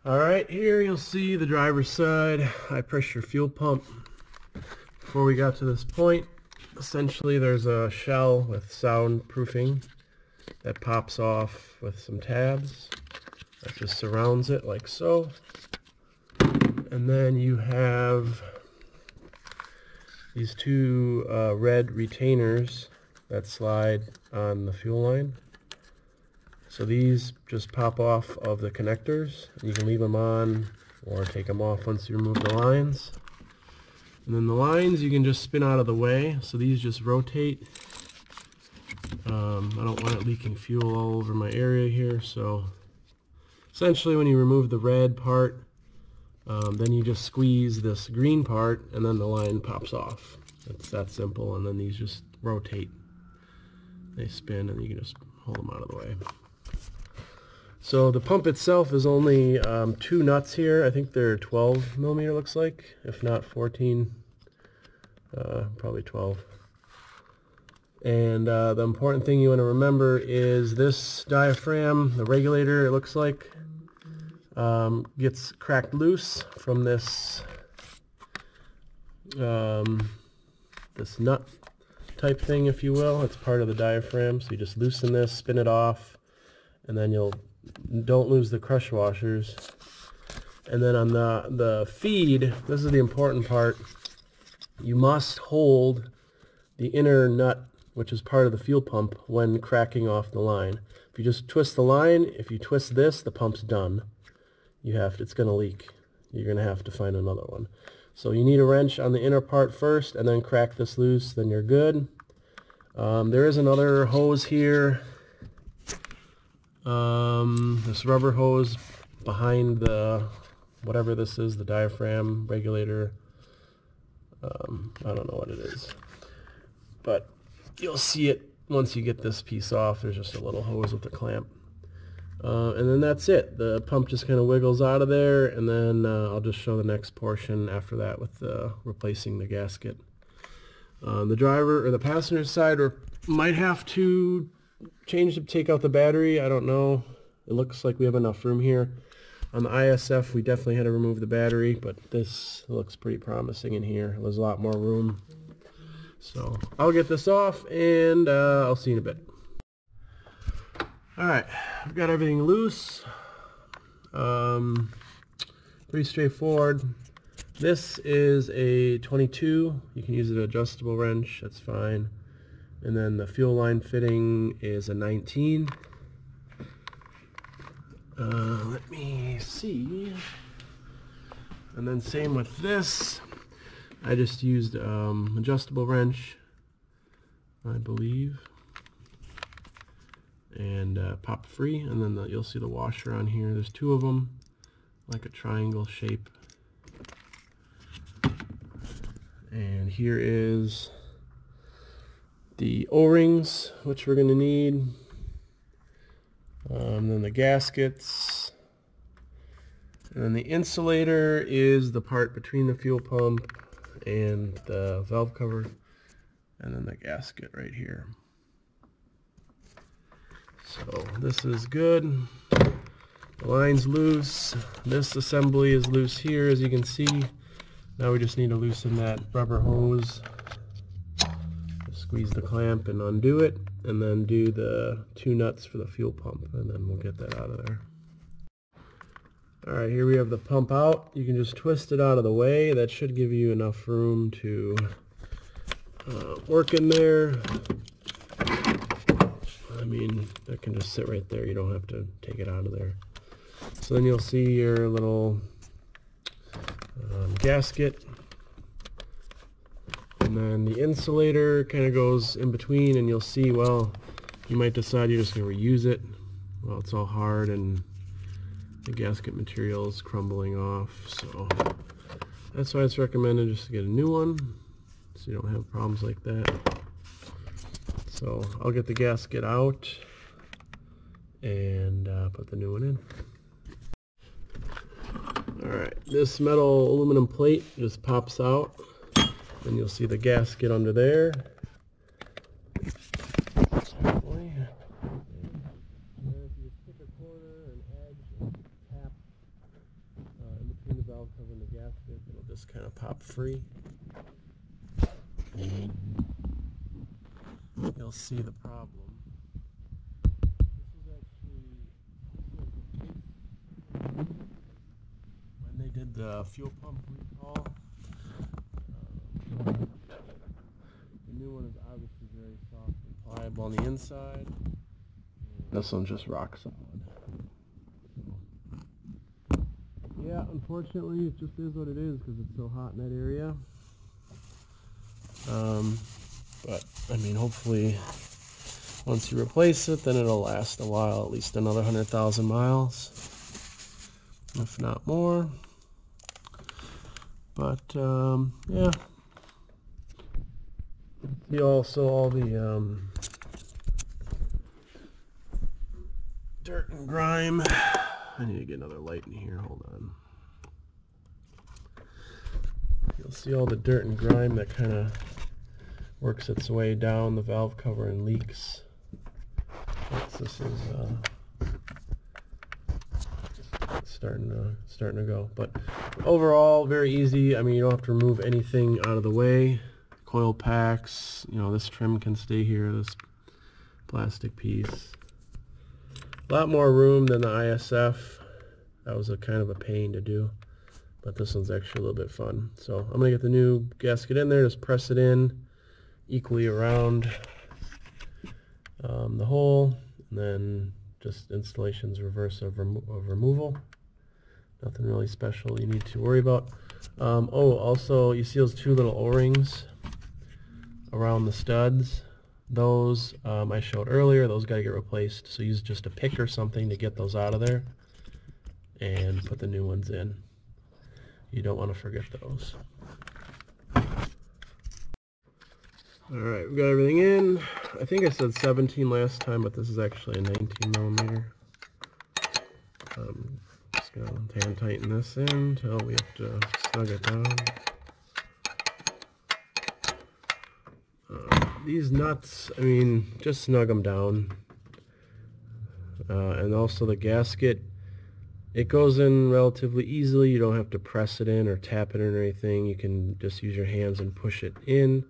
Alright, here you'll see the driver's side high pressure fuel pump. Before we got to this point, essentially there's a shell with soundproofing that pops off with some tabs that just surrounds it like so. And then you have these two red retainers that slide on the fuel line. So these just pop off of the connectors. You can leave them on or take them off once you remove the lines. And then the lines you can just spin out of the way. So these just rotate. I don't want it leaking fuel all over my area here. So essentially when you remove the red part, then you just squeeze this green part and then the line pops off. It's that simple. And then these just rotate. They spin and you can just hold them out of the way. So the pump itself is only 2 nuts here. I think they're 12 millimeter looks like, if not 14, probably 12. And the important thing you want to remember is this diaphragm, the regulator, it looks like, gets cracked loose from this this nut type thing, if you will. It's part of the diaphragm, so you just loosen this, spin it off, and then don't lose the crush washers. And then on the feed, this is the important part, you must hold the inner nut, which is part of the fuel pump, when cracking off the line. If you just twist the line, if you twist this, the pump's done. It's going to leak. You're going to have to find another one. So you need a wrench on the inner part first, and then crack this loose, then you're good. There is another hose here. This rubber hose behind the whatever this is, the diaphragm regulator. I don't know what it is, but you'll see it once you get this piece off. There's just a little hose with a clamp, and then that's it. The pump just kind of wiggles out of there, and then I'll just show the next portion after that with replacing the gasket. The driver or the passenger side might have to take out the battery. I don't know. It looks like we have enough room here. On the ISF we definitely had to remove the battery, but this looks pretty promising in here. There's a lot more room. So I'll get this off and I'll see you in a bit. Alright, I've got everything loose. Pretty straightforward. This is a 22. You can use an adjustable wrench, that's fine. And then the fuel line fitting is a 19. Let me see. And then same with this. I just used adjustable wrench, I believe, and pop free. And then you'll see the washer on here. There's 2 of them, like a triangle shape. And here is the O-rings, which we're going to need. Then the gaskets. And then the insulator is the part between the fuel pump and the valve cover. And then the gasket right here. So this is good. The line's loose. This assembly is loose here, as you can see. Now we just need to loosen that rubber hose. Squeeze the clamp and undo it, and then do the 2 nuts for the fuel pump, and then we'll get that out of there. Alright, here we have the pump out. You can just twist it out of the way. That should give you enough room to work in there. I mean, that can just sit right there. You don't have to take it out of there. So then you'll see your little gasket. And then the insulator kind of goes in between, and you'll see, well, you might decide you're just going to reuse it. Well, it's all hard and the gasket material is crumbling off, so that's why it's recommended just to get a new one so you don't have problems like that. So I'll get the gasket out and put the new one in. Alright, this metal aluminum plate just pops out. And you'll see the gasket under there. valve cover in the gasket, it'll just kind of pop free. You'll see the problem. When they did the fuel pump recall, the new one is obviously very soft and pliable on the inside. This one's just rock solid. Yeah, unfortunately, it just is what it is because it's so hot in that area. But I mean, hopefully, once you replace it, then it'll last a while, at least another 100,000 miles, if not more. But yeah. See also all the dirt and grime. I need to get another light in here. Hold on. You'll see all the dirt and grime that kind of works its way down the valve cover and leaks. This is starting to go. But overall, very easy. I mean, you don't have to remove anything out of the way. Coil packs. You know, this trim can stay here. This plastic piece. A lot more room than the ISF. That was a kind of a pain to do, but this one's actually a little bit fun. So I'm going to get the new gasket in there, just press it in equally around the hole, and then just installation's reverse of removal. Nothing really special you need to worry about. Oh, also you see those two little O-rings around the studs. Those I showed earlier, those got to get replaced, so use just a pick or something to get those out of there and put the new ones in. You don't want to forget those. Alright, we got everything in. I think I said 17 last time, but this is actually a 19 millimeter. Just going to hand tighten this in until we have to snug it down. These nuts, I mean, just snug them down. And also the gasket, it goes in relatively easily. You don't have to press it in or tap it in or anything. You can just use your hands and push it in.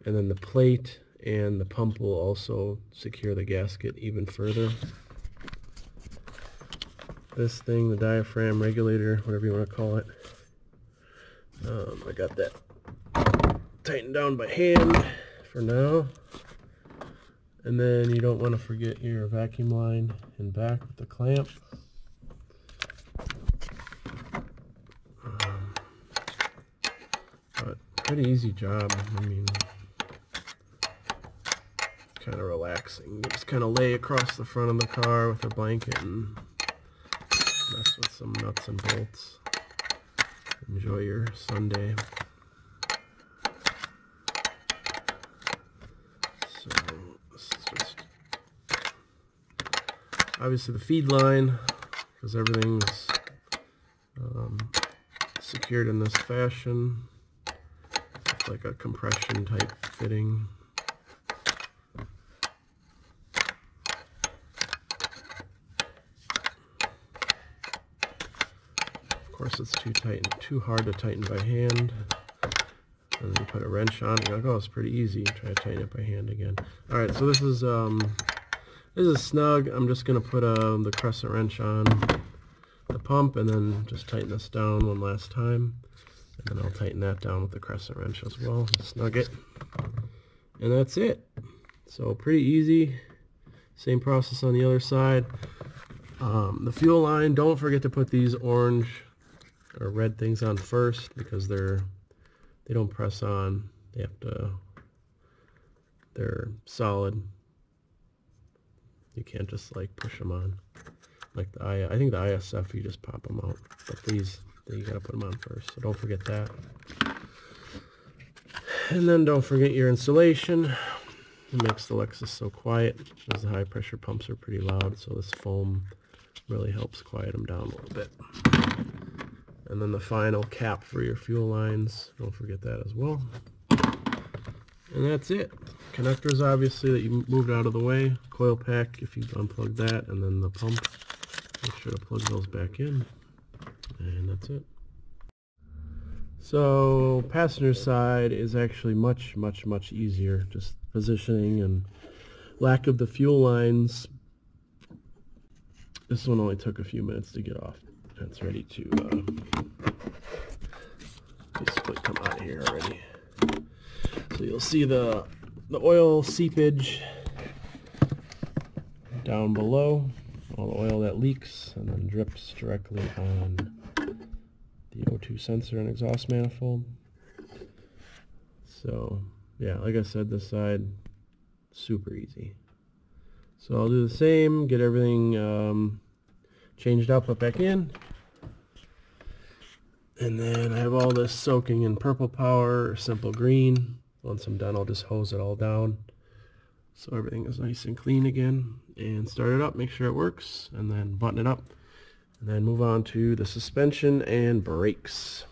And then the plate and the pump will also secure the gasket even further. This thing, the diaphragm regulator, whatever you want to call it, I got that tightened down by hand for now. And then you don't want to forget your vacuum line in back with the clamp. But pretty easy job. I mean, kind of relaxing. You just kind of lay across the front of the car with a blanket and mess with some nuts and bolts. Enjoy your Sunday. So this is just obviously the feed line, because everything's secured in this fashion. It's like a compression type fitting. Of course, it's too hard to tighten by hand. And then you put a wrench on it, you're like, oh, it's pretty easy. Try to tighten it by hand again. Alright, so this is snug. I'm just going to put the crescent wrench on the pump and then just tighten this down one last time. And then I'll tighten that down with the crescent wrench as well. Snug it. And that's it. So pretty easy. Same process on the other side. The fuel line, don't forget to put these orange or red things on first, because they don't press on. They're solid. You can't just like push them on. Like I think the ISF, you just pop them out. But these, you gotta put them on first. So don't forget that. And then don't forget your insulation. It makes the Lexus so quiet, because the high pressure pumps are pretty loud. So this foam really helps quiet them down a little bit. And then the final cap for your fuel lines, don't forget that as well. And that's it. Connectors, obviously, that you moved out of the way. Coil pack, if you unplug that, and then the pump, make sure to plug those back in. And that's it. So passenger side is actually much easier. Just positioning and lack of the fuel lines. This one only took a few minutes to get off. It's ready to basically come out of here already. So you'll see the oil seepage down below, all the oil that leaks and then drips directly on the O2 sensor and exhaust manifold. So yeah, like I said, this side super easy. So I'll do the same, get everything changed up, put back in, and then I have all this soaking in purple power or simple green. Once I'm done, I'll just hose it all down so everything is nice and clean again, and start it up, make sure it works, and then button it up, and then move on to the suspension and brakes.